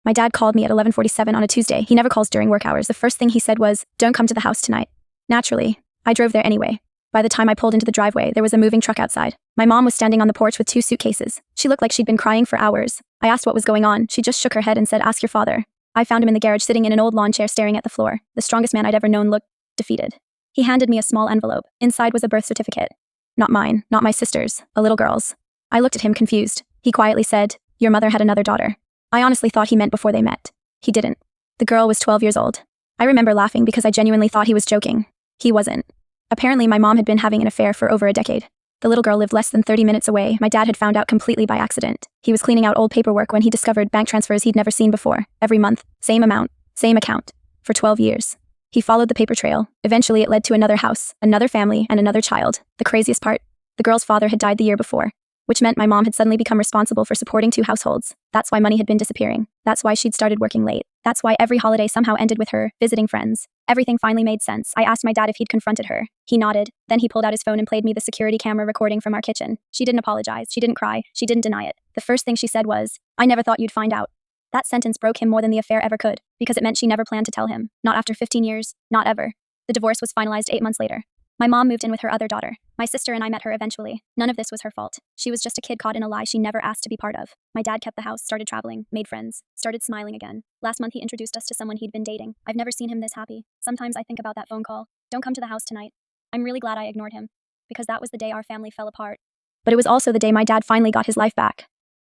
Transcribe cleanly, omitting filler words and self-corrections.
My dad called me at 11:47 on a Tuesday. He never calls during work hours. The first thing he said was, "Don't come to the house tonight." Naturally, I drove there anyway. By the time I pulled into the driveway, there was a moving truck outside. My mom was standing on the porch with 2 suitcases. She looked like she'd been crying for hours. I asked what was going on. She just shook her head and said, "Ask your father." I found him in the garage sitting in an old lawn chair staring at the floor. The strongest man I'd ever known looked defeated. He handed me a small envelope. Inside was a birth certificate. Not mine, not my sister's, a little girl's. I looked at him confused. He quietly said, "Your mother had another daughter." I honestly thought he meant before they met. He didn't. The girl was 12 years old. I remember laughing because I genuinely thought he was joking. He wasn't. Apparently, my mom had been having an affair for over a decade. The little girl lived less than 30 minutes away. My dad had found out completely by accident. He was cleaning out old paperwork when he discovered bank transfers he'd never seen before. Every month, same amount, same account. For 12 years. He followed the paper trail. Eventually, it led to another house, another family, and another child. The craziest part? The girl's father had died the year before, which meant my mom had suddenly become responsible for supporting 2 households. That's why money had been disappearing. That's why she'd started working late. That's why every holiday somehow ended with her visiting friends. Everything finally made sense. I asked my dad if he'd confronted her. He nodded. Then he pulled out his phone and played me the security camera recording from our kitchen. She didn't apologize. She didn't cry. She didn't deny it. The first thing she said was, "I never thought you'd find out." That sentence broke him more than the affair ever could, because it meant she never planned to tell him. Not after 15 years. Not ever. The divorce was finalized 8 months later. My mom moved in with her other daughter. My sister and I met her eventually. None of this was her fault. She was just a kid caught in a lie she never asked to be part of. My dad kept the house, started traveling, made friends, started smiling again. Last month he introduced us to someone he'd been dating. I've never seen him this happy. Sometimes I think about that phone call. "Don't come to the house tonight." I'm really glad I ignored him, because that was the day our family fell apart. But it was also the day my dad finally got his life back.